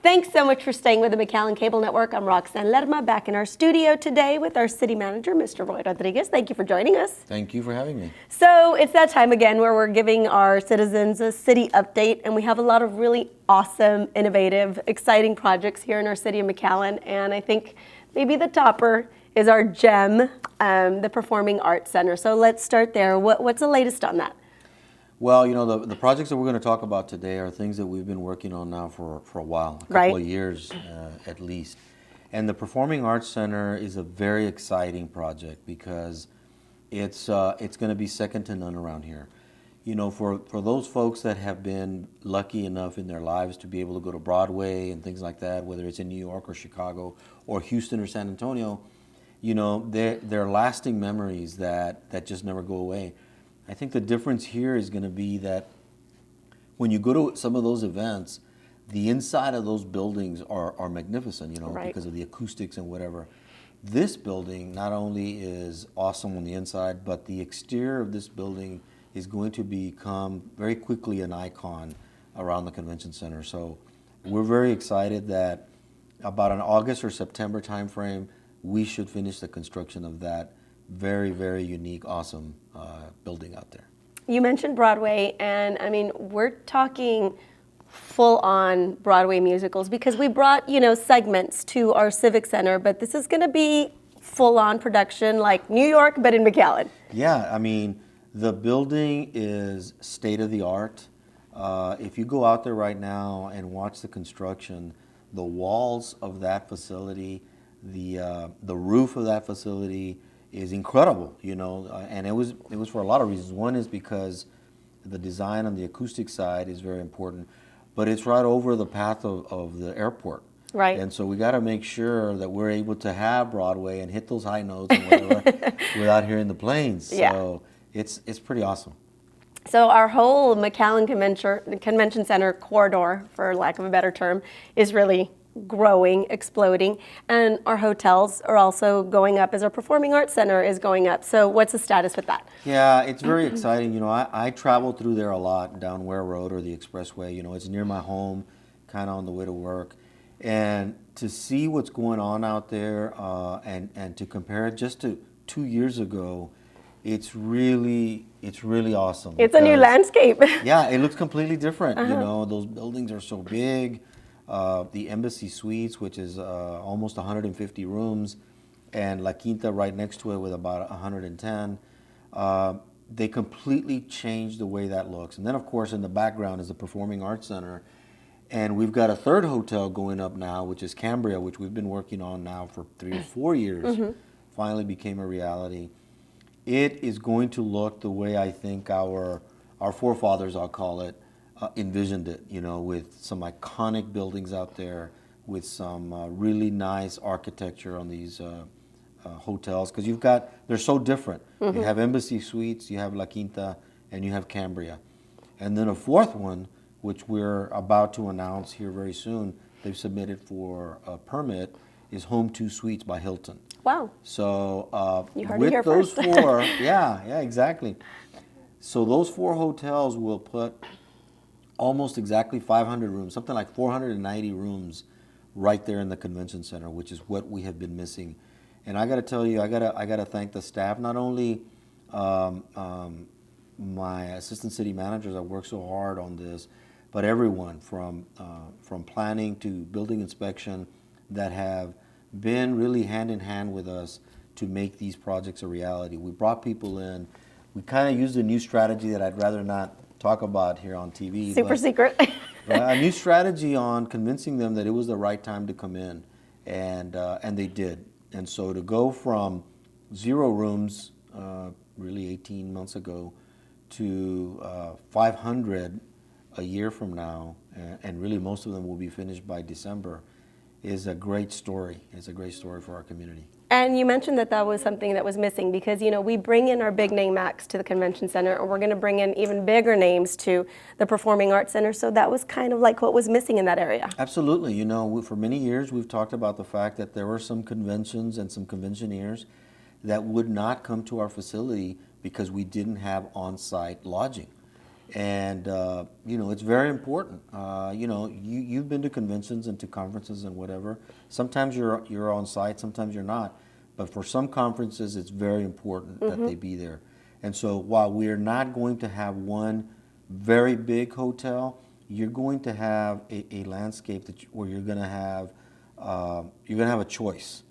Thanks so much for staying with the McAllen Cable Network. I'm Roxanne Lerma, back in our studio today with our city manager, Mr. Roy Rodriguez. Thank you for joining us. Thank you for having me. So it's that time again where we're giving our citizens a city update, and we have a lot of really awesome, innovative, exciting projects here in our city of McAllen. And I think maybe the topper is our gem, the Performing Arts Center. So let's start there. What's the latest on that? Well, you know, the projects that we're going to talk about today are things that we've been working on now for a while, a couple of years at least. And the Performing Arts Center is a very exciting project because it's going to be second to none around here. You know, for those folks that have been lucky enough in their lives to be able to go to Broadway and things like that, whether it's in New York or Chicago or Houston or San Antonio, you know, they're lasting memories that just never go away. I think the difference here is going to be that when you go to some of those events, the inside of those buildings are magnificent, you know, because of the acoustics and whatever. This building not only is awesome on the inside, but the exterior of this building is going to become very quickly an icon around the convention center. So we're very excited that about an August or September timeframe, we should finish the construction of that very, very unique, awesome building out there. You mentioned Broadway, and I mean, we're talking full-on Broadway musicals because we brought, you know, segments to our Civic Center, but this is going to be full-on production like New York, but in McAllen. Yeah, I mean, the building is state-of-the-art. If you go out there right now and watch the construction, the walls of that facility, the roof of that facility is incredible, you know, and it was for a lot of reasons. One is because the design on the acoustic side is very important, but it's right over the path of the airport. Right. And so we got to make sure that we're able to have Broadway and hit those high notes and whatever without hearing the planes. So it's pretty awesome. So our whole McAllen Convention Center corridor, for lack of a better term, is really growing, exploding, and our hotels are also going up as our Performing Arts Center is going up. So what's the status with that? Yeah, it's very exciting. You know, I travel through there a lot, down Ware Road or the Expressway. You know, it's near my home, kind of on the way to work. And to see what's going on out there and to compare it just to 2 years ago, it's really awesome. It's a new landscape. Yeah, it looks completely different. You know, those buildings are so big. The Embassy Suites, which is almost 150 rooms, and La Quinta right next to it with about 110. They completely changed the way that looks. And then, of course, in the background is the Performing Arts Center. And we've got a third hotel going up now, which is Cambria, which we've been working on now for 3 or 4 years. Finally became a reality. It is going to look the way I think our forefathers, I'll call it, envisioned it, you know, with some iconic buildings out there, with some really nice architecture on these hotels, because they're so different. You have Embassy Suites, you have La Quinta, and you have Cambria. And then a fourth one, which we're about to announce here very soon, they've submitted for a permit, is Home 2 Suites by Hilton. Wow. So you heard it here those first. four, yeah, exactly. So those 4 hotels will put almost exactly 500 rooms, something like 490 rooms right there in the convention center, which is what we have been missing. And I got to tell you, I got to thank the staff, not only my assistant city managers that work so hard on this, but everyone from planning to building inspection that have been really hand in hand with us to make these projects a reality. We brought people in. We kind of used a new strategy that I'd rather not talk about here on TV. Super secret. A new strategy on convincing them that it was the right time to come in, and they did. And so to go from 0 rooms, really 18 months ago, to 500 a year from now, and really most of them will be finished by December, is a great story. It's a great story for our community. And you mentioned that was something that was missing because, you know, we bring in our big name acts to the convention center, and we're going to bring in even bigger names to the Performing Arts Center. So that was kind of like what was missing in that area. Absolutely. You know, for many years we've talked about the fact that there were some conventions and some conventioneers that would not come to our facility because we didn't have on-site lodging. And it's very important. You've been to conventions and to conferences and whatever. Sometimes you're on site, sometimes you're not. But for some conferences, it's very important that they be there. And so while we're not going to have one very big hotel, you're going to have a landscape where you're going to have a choice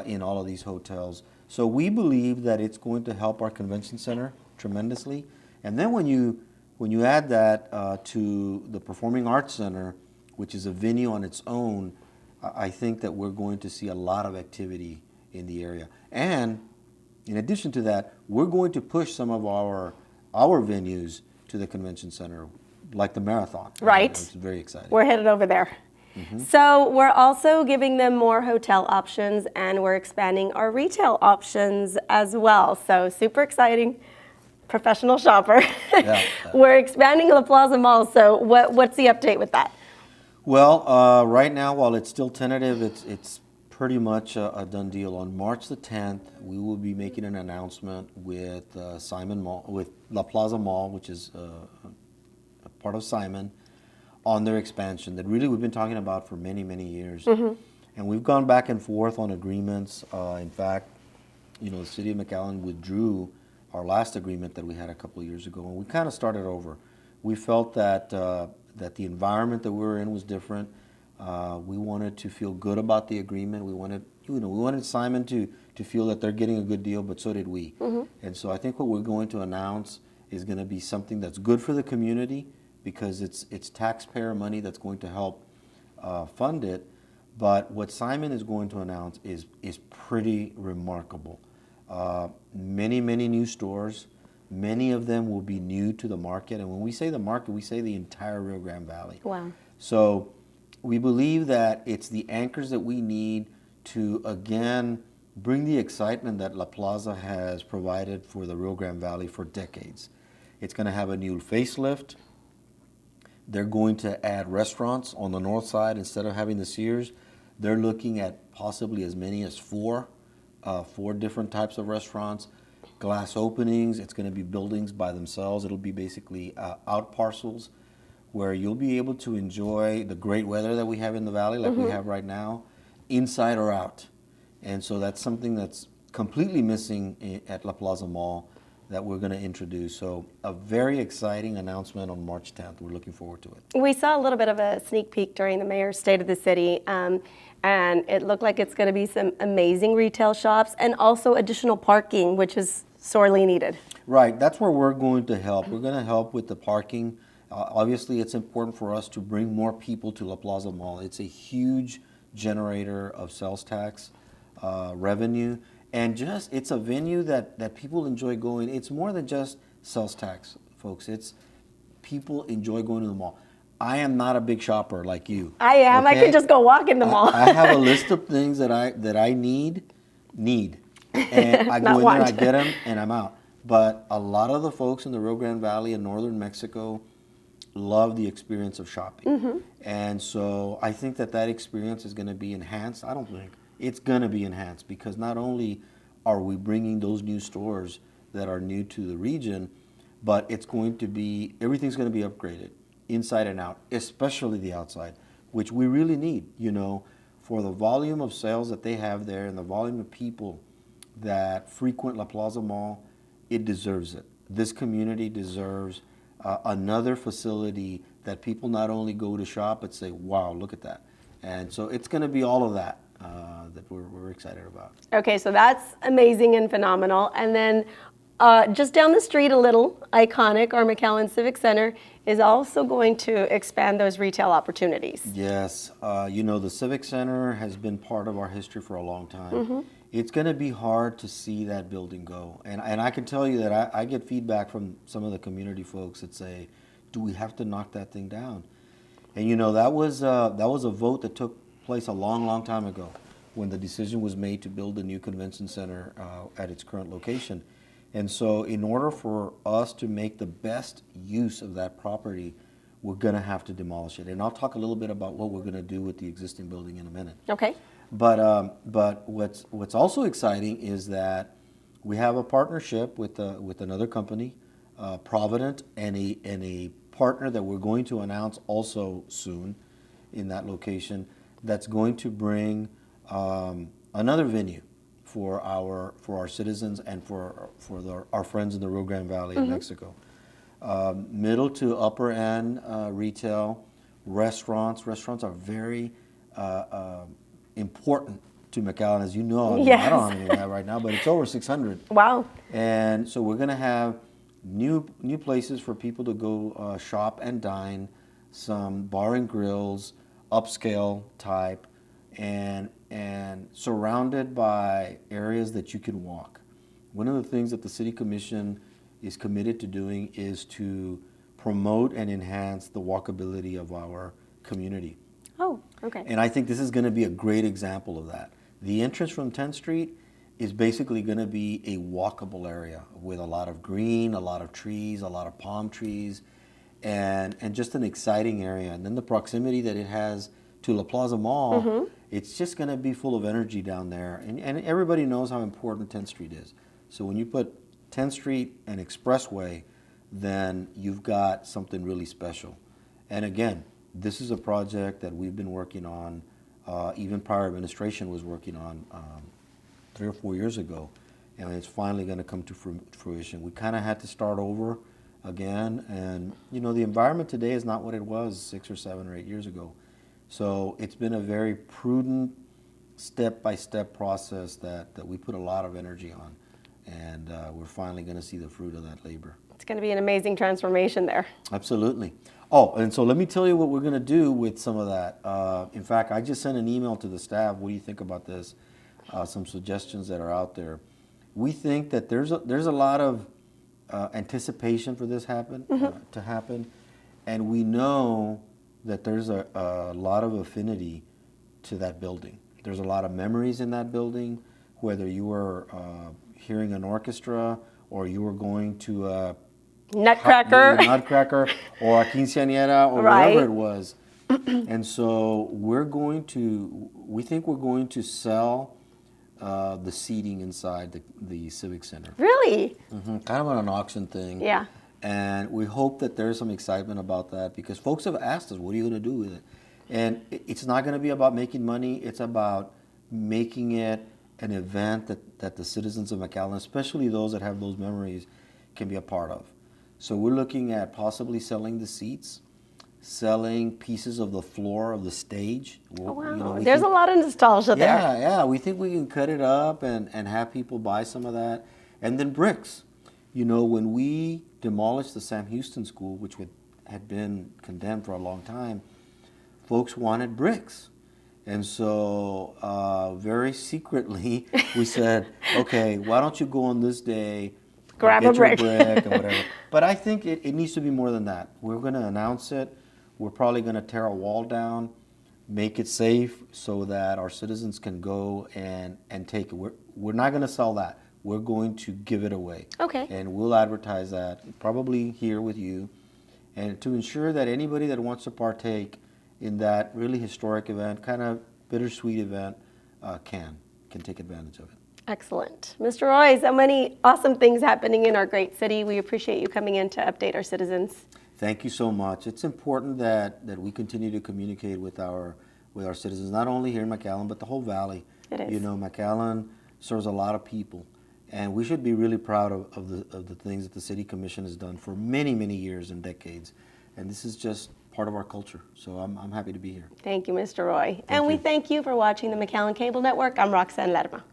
in all of these hotels. So we believe that it's going to help our convention center tremendously. And then when you add that to the Performing Arts Center, which is a venue on its own, I think that we're going to see a lot of activity in the area. And in addition to that, we're going to push some of our venues to the convention center, like the marathon. Right. It's very exciting. We're headed over there. So we're also giving them more hotel options, and we're expanding our retail options as well. So super exciting. Professional shopper. Yeah. We're expanding the Plaza Mall. So what's the update with that? Well, right now, while it's still tentative, it's pretty much a done deal. On March the 10th, we will be making an announcement with Simon Mall, with La Plaza Mall, which is a part of Simon, on their expansion that really we've been talking about for many, many years. And we've gone back and forth on agreements. In fact, the City of McAllen withdrew our last agreement that we had a couple of years ago, and we kind of started over. We felt that that the environment that we were in was different. We wanted to feel good about the agreement. We wanted Simon to feel that they're getting a good deal, but so did we. And so I think what we're going to announce is going to be something that's good for the community, because it's taxpayer money that's going to help fund it. But what Simon is going to announce is pretty remarkable. Many new stores. Many of them will be new to the market. And when we say the market, we say the entire Rio Grande Valley. Wow. So we believe that it's the anchors that we need to, again, bring the excitement that La Plaza has provided for the Rio Grande Valley for decades. It's going to have a new facelift. They're going to add restaurants on the north side. Instead of having the Sears, they're looking at possibly as many as four different types of restaurants. Glass openings. It's going to be buildings by themselves. It'll be basically out parcels where you'll be able to enjoy the great weather that we have in the valley, like we have right now, inside or out. And so that's something that's completely missing at La Plaza Mall that we're going to introduce. So a very exciting announcement on March 10th. We're looking forward to it. We saw a little bit of a sneak peek during the mayor's State of the City, and it looked like it's going to be some amazing retail shops and also additional parking, which is sorely needed. Right. That's where we're going to help. We're going to help with the parking. Obviously, it's important for us to bring more people to La Plaza Mall. It's a huge generator of sales tax revenue. And it's a venue that people enjoy going. It's more than just sales tax, folks. It's people enjoy going to the mall. I am not a big shopper like you. I am. Okay? I can just go walk in the mall. I have a list of things that I need, and I go in there, I get them, and I'm out. But a lot of the folks in the Rio Grande Valley and northern Mexico love the experience of shopping. And so I think that experience is going to be enhanced. I don't think. It's going to be enhanced because not only are we bringing those new stores that are new to the region, but everything's going to be upgraded inside and out, especially the outside, which we really need, for the volume of sales that they have there and the volume of people that frequent La Plaza Mall. It deserves it. This community deserves another facility that people not only go to shop, but say, wow, look at that. And so it's going to be all of that. That we're excited about. Okay, so that's amazing and phenomenal. And then just down the street a little, iconic, our McAllen Civic Center is also going to expand those retail opportunities. Yes, the Civic Center has been part of our history for a long time. It's going to be hard to see that building go. And I can tell you that I get feedback from some of the community folks that say, do we have to knock that thing down? And that was a vote that took place a long time ago when the decision was made to build a new convention center at its current location. And so in order for us to make the best use of that property, we're going to have to demolish it. And I'll talk a little bit about what we're going to do with the existing building in a minute. Okay. But what's also exciting is that we have a partnership with another company, Provident, and a partner that we're going to announce also soon in that location that's going to bring another venue for our citizens and for our friends in the Rio Grande Valley of Mexico. Middle to upper end retail, restaurants. Restaurants are very important to McAllen, as you know. I mean, Yes. I don't have any of that right now, but it's over 600. Wow. And so we're going to have new places for people to go shop and dine, some bar and grills, upscale type, and surrounded by areas that you can walk. One of the things that the City Commission is committed to doing is to promote and enhance the walkability of our community. Oh, okay. And I think this is going to be a great example of that. The entrance from 10th Street is basically going to be a walkable area with a lot of green, a lot of trees, a lot of palm trees, and just an exciting area. And then the proximity that it has to La Plaza Mall, it's just going to be full of energy down there. And everybody knows how important 10th Street is. So when you put 10th Street and Expressway, then you've got something really special. And again, this is a project that we've been working on, even prior administration was working on 3 or 4 years ago, and it's finally going to come to fruition. We kind of had to start over again, and you know, the environment today is not what it was 6 or 7 or 8 years ago. So it's been a very prudent, step-by-step process that we put a lot of energy on, and we're finally going to see the fruit of that labor. It's going to be an amazing transformation there. Absolutely. Oh, and so let me tell you what we're going to do with some of that. In fact, I just sent an email to the staff. What do you think about this? Some suggestions that are out there. We think that there's a lot of anticipation for this to happen, and we know that there's a lot of affinity to that building. There's a lot of memories in that building, whether you were hearing an orchestra or you were going to a Nutcracker or a quinceañera or whatever it was. And so we think we're going to sell the seating inside the Civic Center. Really? Kind of on an auction thing. Yeah. And we hope that there's some excitement about that because folks have asked us, what are you going to do with it? And it's not going to be about making money. It's about making it an event that the citizens of McAllen, especially those that have those memories, can be a part of. So we're looking at possibly selling the seats, selling pieces of the floor of the stage. Oh, wow. There's a lot of nostalgia there. Yeah. We think we can cut it up and have people buy some of that. And then bricks. You know, when we demolished the Sam Houston School, which had been condemned for a long time, folks wanted bricks. And so very secretly we said, okay, why don't you go on this day, grab a brick. Or whatever. But I think it needs to be more than that. We're going to announce it. We're probably going to tear a wall down, make it safe so that our citizens can go and take it. We're not going to sell that. We're going to give it away. Okay. And we'll advertise that probably here with you, and to ensure that anybody that wants to partake in that really historic event, kind of bittersweet event, can take advantage of it. Excellent. Mr. Roy, so many awesome things happening in our great city. We appreciate you coming in to update our citizens. Thank you so much. It's important that we continue to communicate with our citizens, not only here in McAllen, but the whole valley. It is. You know, McAllen serves a lot of people, and we should be really proud of the things that the City Commission has done for many, many years and decades. And this is just part of our culture. So I'm happy to be here. Thank you, Mr. Roy. Thank we you. thank you for watching the McAllen Cable Network. I'm Roxanne Lerma.